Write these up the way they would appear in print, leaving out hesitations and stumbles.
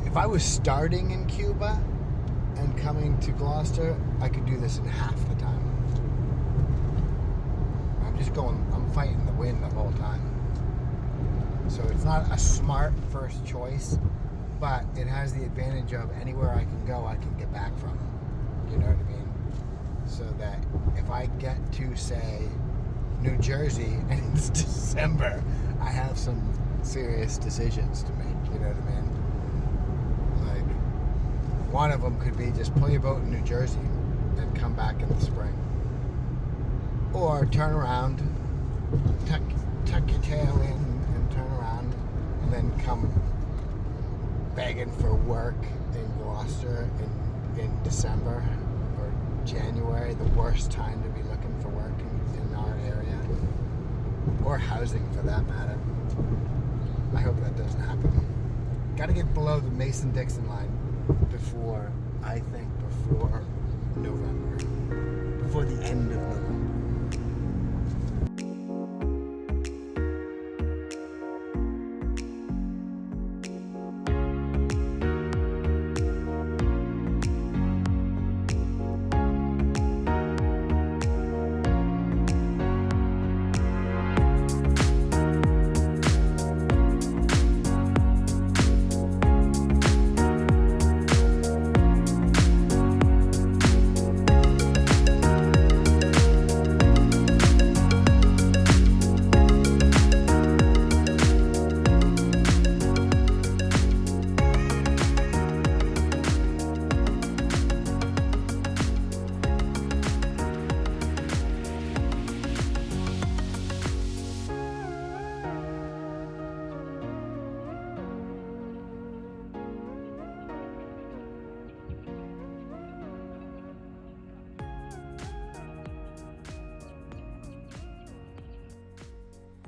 if I was starting in Cuba and coming to Gloucester, I could do this in half the time. I'm fighting the wind the whole time. So it's not a smart first choice, but it has the advantage of anywhere I can go, I can get back from. You know what I mean? So that if I get to, say, New Jersey and it's December, I have some serious decisions to make. You know what I mean? Like, one of them could be just pull your boat in New Jersey and come back in the spring. Or turn around, tuck your tail in and turn around, and then come begging for work in Gloucester in December or January, the worst time to be looking for work in our area, or housing for that matter. I hope that doesn't happen. Got to get below the Mason-Dixon line before November, before the end of November.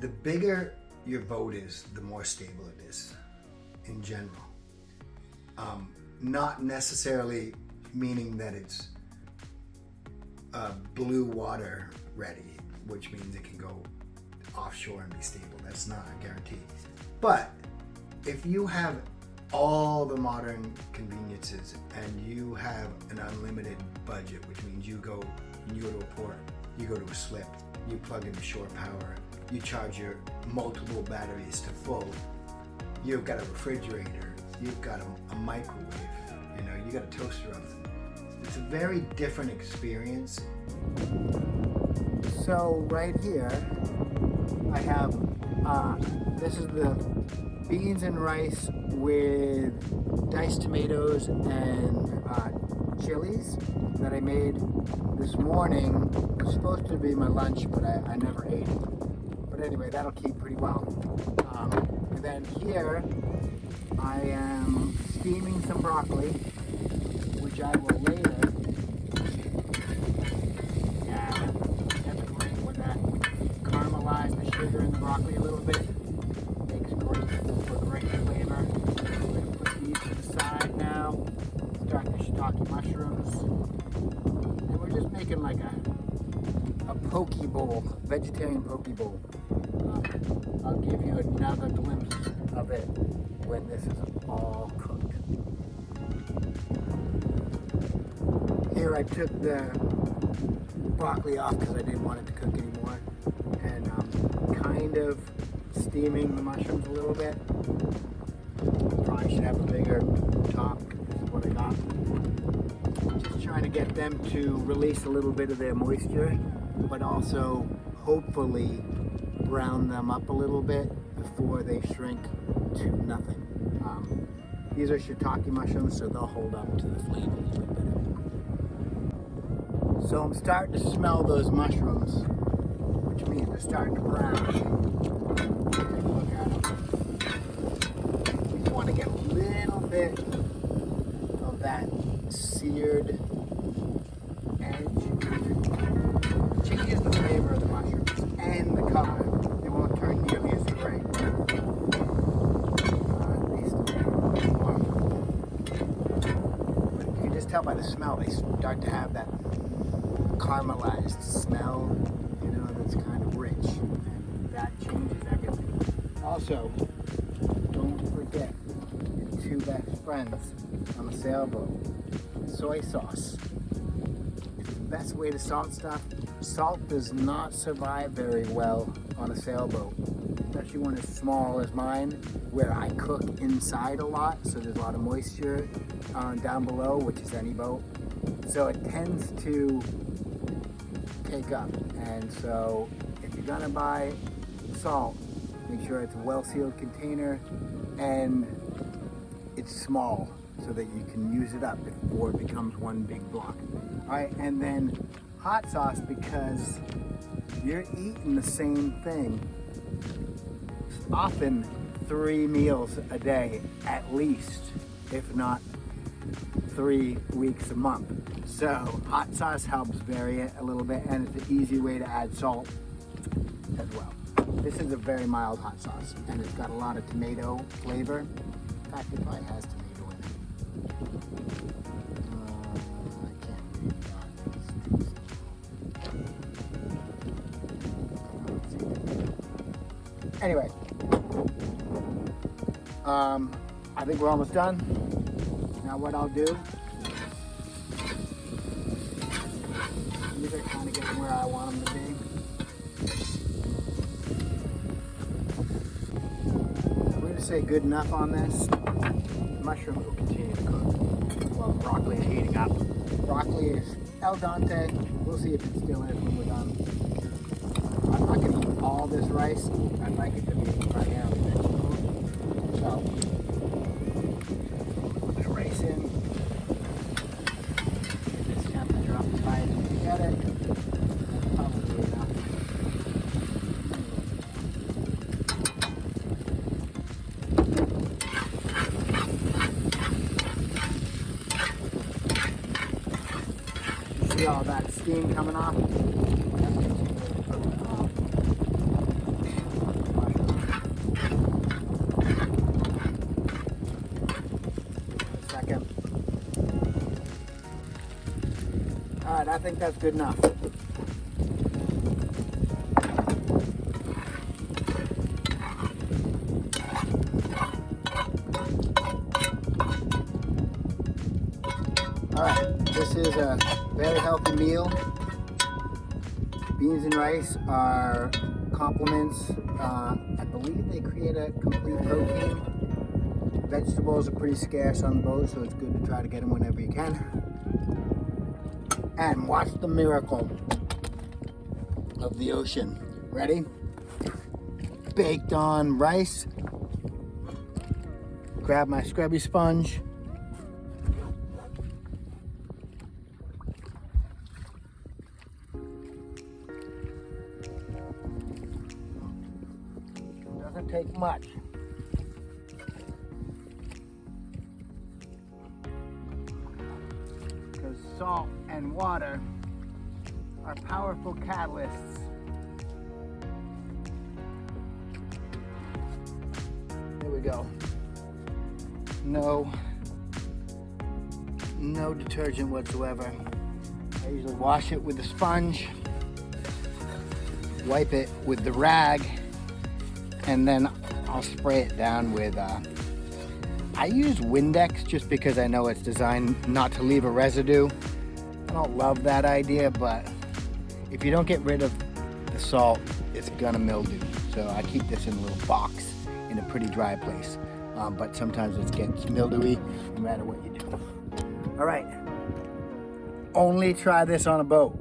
The bigger your boat is, the more stable it is in general. Not necessarily meaning that it's blue water ready, which means it can go offshore and be stable. That's not a guarantee. But if you have all the modern conveniences and you have an unlimited budget, which means you go to a port, you go to a slip, you plug into shore power, you charge your multiple batteries to full, you've got a refrigerator, you've got a microwave, you got a toaster oven. It's a very different experience. So right here, I have, this is the beans and rice with diced tomatoes and chilies that I made this morning. It was supposed to be my lunch, but I never ate it. But anyway, that'll keep pretty well. And then here, I am steaming some broccoli, which I will later caramelize the sugar in the broccoli a little bit. Makes great flavor. I'm going to put these to the side now. Start the shiitake mushrooms. And we're just making like a poke bowl, vegetarian poke bowl. I'll give you another glimpse of it when this is all cooked. Here I took the broccoli off because I didn't want it to cook anymore, and kind of steaming the mushrooms a little bit. Probably should have a bigger top. This is what I got. Just trying to get them to release a little bit of their moisture, but also hopefully brown them up a little bit before they shrink to nothing. These are shiitake mushrooms, so they'll hold up to the flame a little bit. So I'm starting to smell those mushrooms, which means they're starting to brown. Take a look at them. You just want to get a little bit of that seared edge. Changes the flavor of the mushrooms and the color. They won't turn nearly as bright. At least but you can just tell by the smell, they start to have that caramelized smell, that's kind of rich, and that changes everything. Also, don't forget to best friends on a sailboat. Soy sauce. It's the best way to salt stuff. Salt does not survive very well on a sailboat, especially when it's small as mine, where I cook inside a lot, so there's a lot of moisture down below, which is any boat. So it tends to take up. And so if you're gonna buy salt, make sure it's a well-sealed container and it's small so that you can use it up before it becomes one big block. All right, and then hot sauce, because you're eating the same thing often 3 meals a day at least, if not 3 weeks a month. So hot sauce helps vary it a little bit, and it's an easy way to add salt as well. This is a very mild hot sauce, and it's got a lot of tomato flavor. In fact, it probably has tomato in it. I can't read that. Anyway, I think we're almost done. Now what I'll do, these are kind of getting where I want them to be. We're going to say good enough on this. The mushrooms will continue to cook while the broccoli is heating up. Broccoli is al dente. We'll see if it still is when we're done. I'm not going to eat all this rice. I'd like it to be primarily vegetables. So, put the rice in. Get this temperature up as high as we can get it. That's probably enough. See all that steam coming off? Second. All right, I think that's good enough. All right, this is a very healthy meal. Beans and rice are complements. I believe they create a complete protein. Vegetables are pretty scarce on the boat, so it's good to try to get them whenever you can. And watch the miracle of the ocean. Ready? Baked on rice. Grab my scrubby sponge. Doesn't take much. Because salt and water are powerful catalysts. There we go. No detergent whatsoever. I usually wash it with a sponge, wipe it with the rag, and then I'll spray it down with, I use Windex just because I know it's designed not to leave a residue. I don't love that idea, but if you don't get rid of the salt, it's gonna mildew. So I keep this in a little box in a pretty dry place. But sometimes it gets mildewy no matter what you do. All right, only try this on a boat.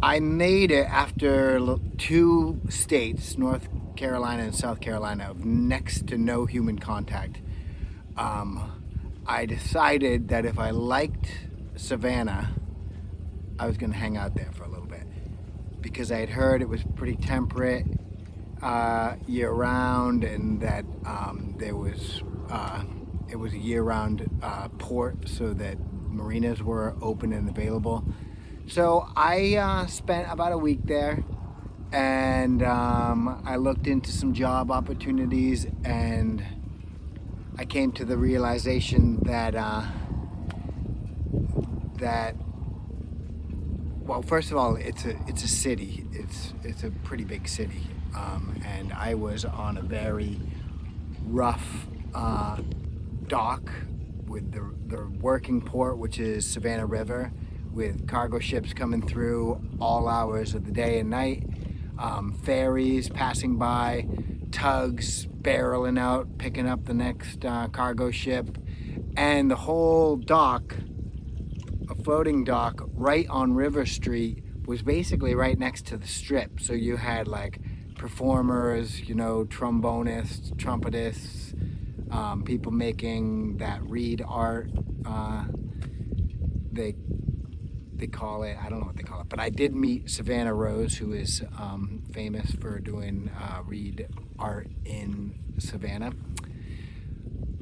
I made it after 2 states, North Carolina and South Carolina, of next to no human contact. I decided that if I liked Savannah, I was gonna hang out there for a little bit because I had heard it was pretty temperate year-round, and that it was a year-round port, so that marinas were open and available. So I spent about a week there, and I looked into some job opportunities, and I came to the realization that well, first of all, it's a city. It's a pretty big city, and I was on a very rough dock with the working port, which is Savannah River, with cargo ships coming through all hours of the day and night, ferries passing by, tugs barreling out, picking up the next cargo ship, and the whole dock, a floating dock right on River Street, was basically right next to the strip. So you had like performers, you know, trombonists, trumpetists, people making that reed art. They call it, I don't know what they call it, but I did meet Savannah Rose, who is famous for doing reed art in Savannah.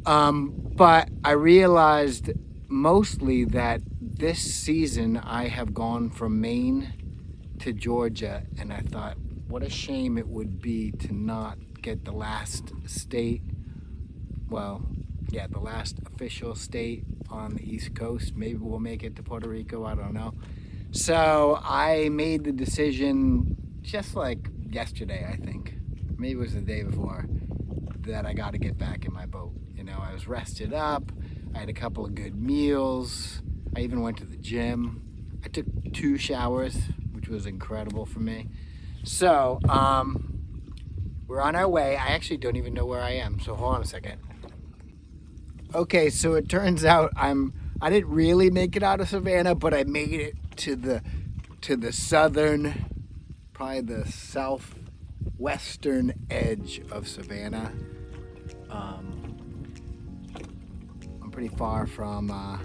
But I realized mostly that this season I have gone from Maine to Georgia, and I thought, what a shame it would be to not get the last state, the last official state on the East Coast. Maybe we'll make it to Puerto Rico, I don't know. So I made the decision just like yesterday, I think, maybe it was the day before, that I got to get back in my boat. You know, I was rested up, I had a couple of good meals, I even went to the gym. I took 2 showers, which was incredible for me. So, we're on our way. I actually don't even know where I am, so hold on a second. Okay, so it turns out I didn't really make it out of Savannah, but I made it to the southern, probably the southwestern edge of Savannah. I'm pretty far from the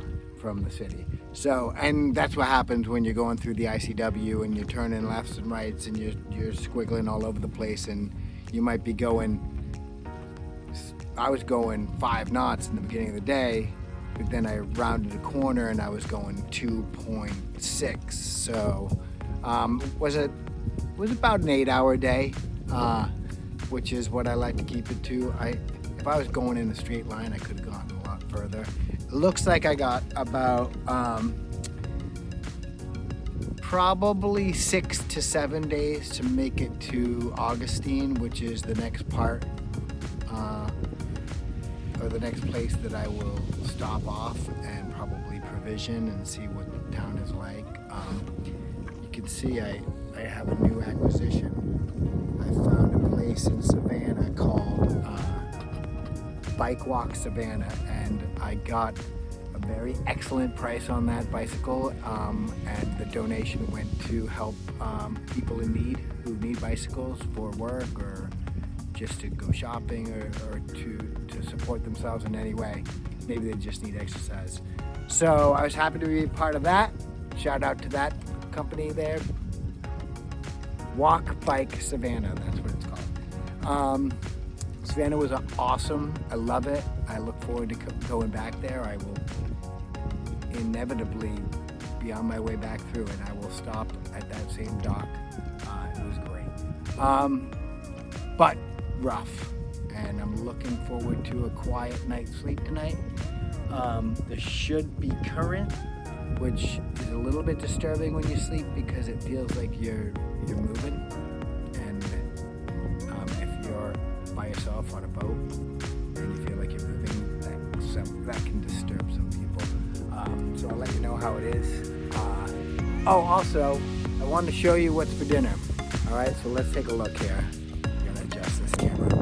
city. So, and that's what happens when you're going through the ICW and you're turning lefts and rights and you're squiggling all over the place, and you might be going, I was going 5 knots in the beginning of the day, but then I rounded a corner and I was going 2.6. So was about an 8-hour day, which is what I like to keep it to. If I was going in a straight line, I could have gone a lot further. It looks like I got about probably 6 to 7 days to make it to Augustine, which is the next part, or the next place that I will stop off and probably provision and see what the town is like. You can see I have a new acquisition. I found a place in Savannah called Bike Walk Savannah, and I got a very excellent price on that bicycle, and the donation went to help people in need who need bicycles for work or just to go shopping or to support themselves in any way. Maybe they just need exercise. So I was happy to be a part of that. Shout out to that company there. Walk Bike Savannah, that's what it's called. Savannah was awesome. I love it. I look forward to going back there. I will inevitably be on my way back through, and I will stop at that same dock. It was great. But rough, and I'm looking forward to a quiet night's sleep tonight. There should be current, which is a little bit disturbing when you sleep because it feels like you're moving, and if you're by yourself on a boat and you feel like you're moving, that can disturb some people. So I'll let you know how it is. Also, I wanted to show you what's for dinner. All right, so let's take a look here. I'm gonna adjust this camera.